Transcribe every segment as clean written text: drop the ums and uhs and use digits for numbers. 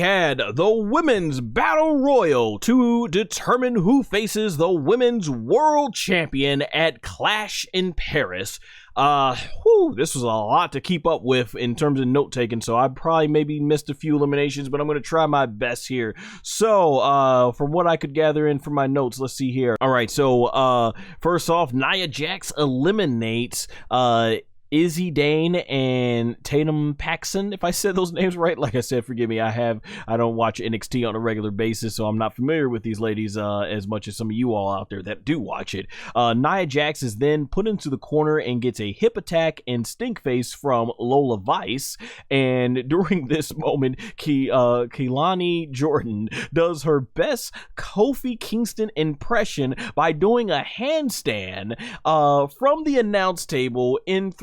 Had the Women's Battle Royal to determine who faces the Women's World Champion at Clash in Paris. This was a lot to keep up with in terms of note taking, so I probably maybe missed a few eliminations, but I'm going to try my best here. So, from what I could gather in from my notes, let's see here. All right, so first off, Nia Jax eliminates Izzy Dane and Tatum Paxson, if I said those names right. Like I said, forgive me, I don't watch NXT on a regular basis, so I'm not familiar with these ladies as much as some of you all out there that do watch it. Nia Jax is then put into the corner and gets a hip attack and stink face from Lola Vice, and during this moment, Keilani Jordynne does her best Kofi Kingston impression by doing a handstand from the announce table and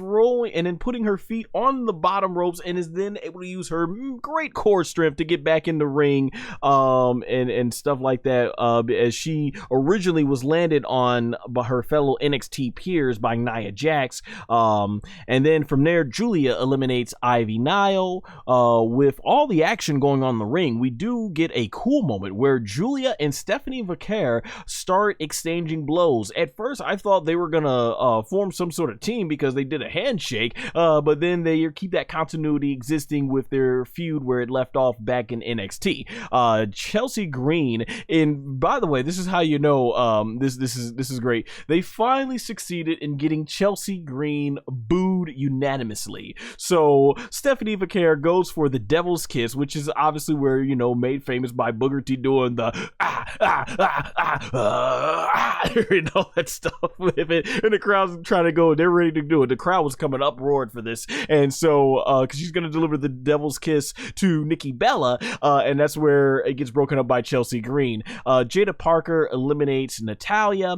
then putting her feet on the bottom ropes, and is then able to use her great core strength to get back in the ring and stuff like that, as she originally was landed on by her fellow NXT peers by Nia Jax. And then from there, Giulia eliminates Ivy Nile. With all the action going on in the ring, we do get a cool moment where Giulia and Stephanie Vaquer start exchanging blows. At first, I thought they were gonna form some sort of team because they did a handshake, but then they keep that continuity existing with their feud where it left off back in NXT. Chelsea Green, and by the way, this is how you know this is great. They finally succeeded in getting Chelsea Green booed unanimously. So Stephanie Vaquer goes for the Devil's Kiss, which is obviously where, you know, made famous by Booker T doing the and all that stuff with it, and the crowd's trying to go, they're ready to do it. The crowd was coming up roared for this, and so because she's going to deliver the Devil's Kiss to Nikki Bella, and that's where it gets broken up by Chelsea Green. Jada Parker eliminates Natalya.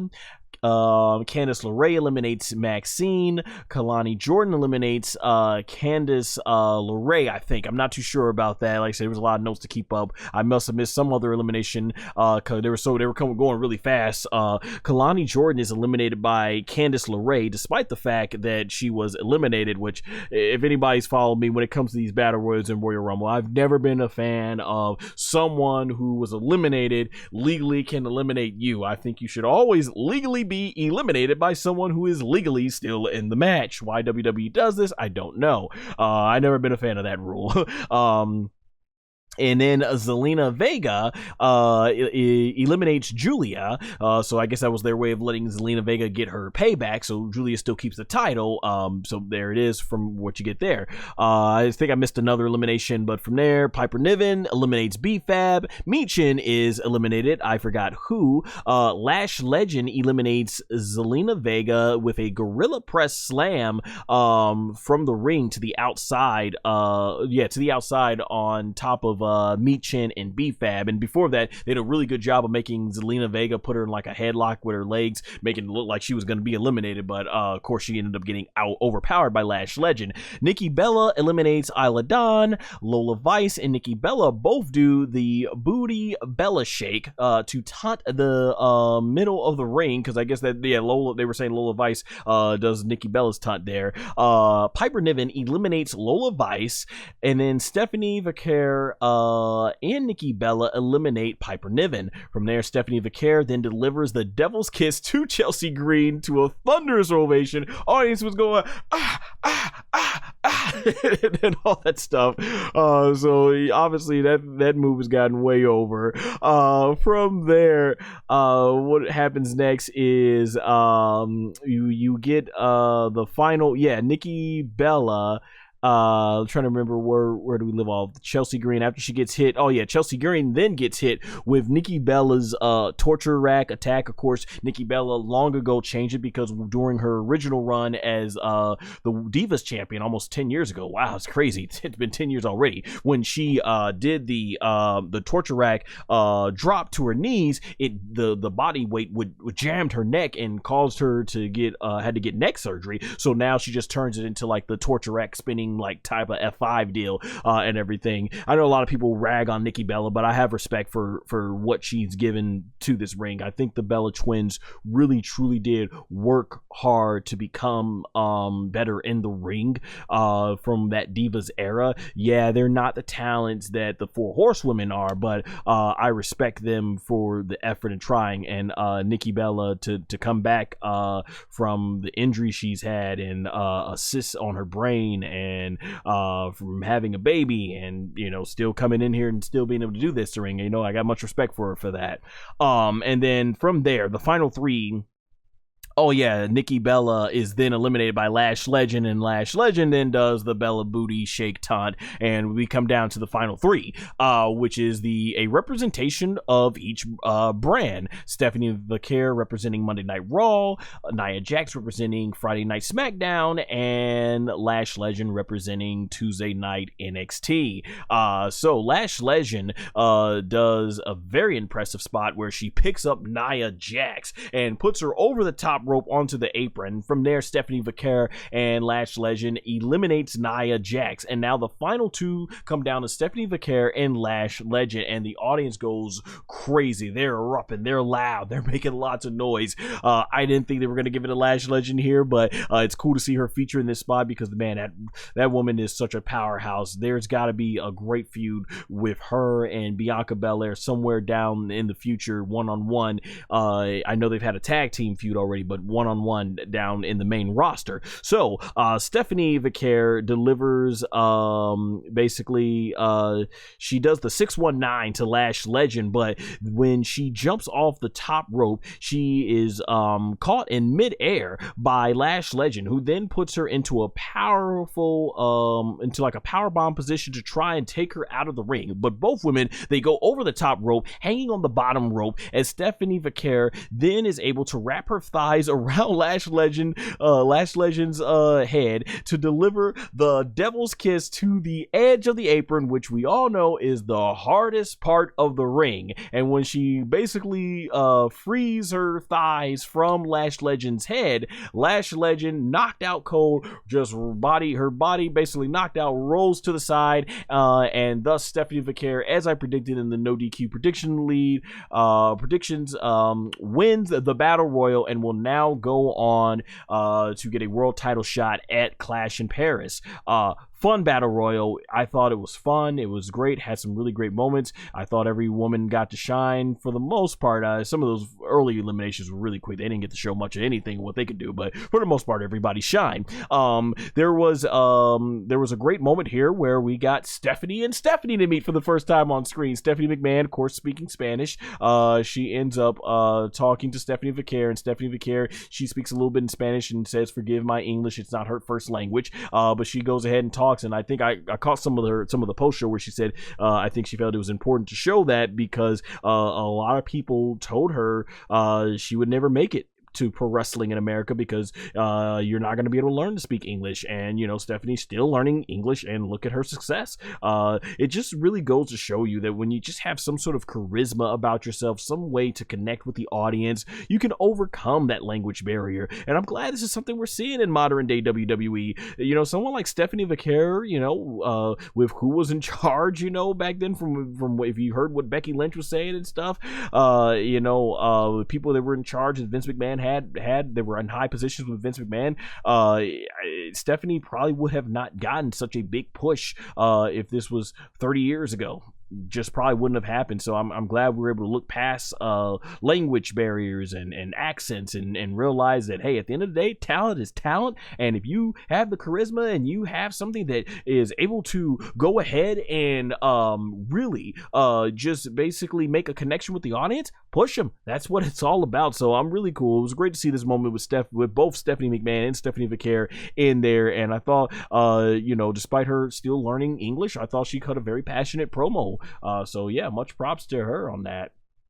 Candice LeRae eliminates Maxine. Kalani Jordan eliminates Candice LeRae, I think. I'm not too sure about that. Like I said, there was a lot of notes to keep up. I must have missed some other elimination because they were going really fast. Kalani Jordan is eliminated by Candice LeRae, despite the fact that she was eliminated, which, if anybody's followed me when it comes to these battle royals in Royal Rumble, I've never been a fan of someone who was eliminated legally can eliminate you. I think you should always legally be eliminated by someone who is legally still in the match. Why WWE does this, I don't know. I've never been a fan of that rule. And then Zelina Vega eliminates Giulia. So I guess that was their way of letting Zelina Vega get her payback. So Giulia still keeps the title. So there it is from what you get there. I think I missed another elimination, but from there, Piper Niven eliminates B-Fab. Michin is eliminated. I forgot who. Lash Legend eliminates Zelina Vega with a Gorilla Press Slam from the ring to the outside. To the outside on top of Michin and B-Fab, and before that they did a really good job of making Zelina Vega put her in like a headlock with her legs, making it look like she was going to be eliminated, but of course she ended up getting overpowered by Lash Legend. Nikki Bella eliminates Isla Dawn. Lola Vice and Nikki Bella both do the Booty Bella Shake to taunt the middle of the ring, because I guess that they were saying Lola Vice does Nikki Bella's taunt there. Piper Niven eliminates Lola Vice, and then Stephanie Vaquer and Nikki Bella eliminate Piper Niven. From there, Stephanie Vaquer then delivers the Devil's Kiss to Chelsea Green to a thunderous ovation. Audience was going and all that stuff. So obviously that move has gotten way over. From there, what happens next is you get the final. Nikki Bella. Trying to remember where do we live off. Chelsea Green, after she gets hit. Chelsea Green then gets hit with Nikki Bella's torture rack attack. Of course, Nikki Bella long ago changed it because during her original run as the Divas champion almost 10 years ago. Wow, it's crazy. It's been 10 years already. When she did the torture rack drop to her knees, the body weight would jammed her neck and caused her to had to get neck surgery. So now she just turns it into like the torture rack spinning ring like type of F5 deal and everything. I know a lot of people rag on Nikki Bella, but I have respect for what she's given to this ring. I think the Bella twins really truly did work hard to become better in the ring from that Divas era. Yeah, they're not the talents that the Four Horsewomen are, but I respect them for the effort and trying. And Nikki Bella to come back from the injury she's had and cysts on her brain and from having a baby and, you know, still coming in here and still being able to do this ring. You know, I got much respect for her for that. And then from there, the final three. Oh yeah, Nikki Bella is then eliminated by Lash Legend, and Lash Legend then does the Bella Booty Shake Taunt, and we come down to the final three, which is a representation of each brand. Stephanie Vaquer representing Monday Night Raw, Nia Jax representing Friday Night SmackDown, and Lash Legend representing Tuesday Night NXT. So Lash Legend does a very impressive spot where she picks up Nia Jax and puts her over the top rope onto the apron. From there, Stephanie Vaquer and Lash Legend eliminates Nia Jax, and now the final two come down to Stephanie Vaquer and Lash Legend, and the audience goes crazy. They're erupting, they're loud, they're making lots of noise. I didn't think they were going to give it a Lash Legend here, but it's cool to see her feature in this spot because, man, that woman is such a powerhouse. There's got to be a great feud with her and Bianca Belair somewhere down in the future, one-on-one. I know they've had a tag team feud already, but one-on-one down in the main roster. So Stephanie Vaquer delivers basically she does the 619 to Lash Legend, but when she jumps off the top rope, she is caught in midair by Lash Legend, who then puts her into a powerful into like a power bomb position to try and take her out of the ring. But both women, they go over the top rope, hanging on the bottom rope, as Stephanie Vaquer then is able to wrap her thighs around Lash Legend's head to deliver the Devil's Kiss to the edge of the apron, which we all know is the hardest part of the ring. And when she basically frees her thighs from Lash Legend's head, Lash Legend, knocked out cold, just her body basically knocked out, rolls to the side, and thus Stephanie Vaquer, as I predicted in the no DQ predictions, wins the Battle Royal and will now go on to get a world title shot at Clash in Paris. Fun Battle Royal. I thought it was fun. It was great. Had some really great moments. I thought every woman got to shine for the most part. Some of those early eliminations were really quick. They didn't get to show much of anything what they could do, but for the most part, everybody shined. There was a great moment here where we got Stephanie and Stephanie to meet for the first time on screen. Stephanie McMahon, of course, speaking Spanish. She ends up talking to Stephanie Vaquer, and Stephanie Vaquer, she speaks a little bit in Spanish and says, "Forgive my English, it's not her first language." But she goes ahead and talks. And I think I caught some of the post show where she said I think she felt it was important to show that because a lot of people told her she would never make it to pro wrestling in America because you're not going to be able to learn to speak English. And, you know, Stephanie's still learning English, and look at her success. It just really goes to show you that when you just have some sort of charisma about yourself, some way to connect with the audience, you can overcome that language barrier. And I'm glad this is something we're seeing in modern day WWE. You know, someone like Stephanie Vaquer, you know, with who was in charge, you know, back then from if you heard what Becky Lynch was saying and stuff, you know, people that were in charge that Vince McMahon had they were in high positions with Vince McMahon. Stephanie probably would have not gotten such a big push if this was 30 years ago. Just probably wouldn't have happened. So I'm glad we were able to look past language barriers and accents and realize that, hey, at the end of the day, talent is talent. And if you have the charisma and you have something that is able to go ahead and really just basically make a connection with the audience, push them. That's what it's all about. So I'm really cool. It was great to see this moment with both Stephanie McMahon and Stephanie Vaquer in there. And I thought, you know, despite her still learning English, I thought she cut a very passionate promo. So yeah, much props to her on that.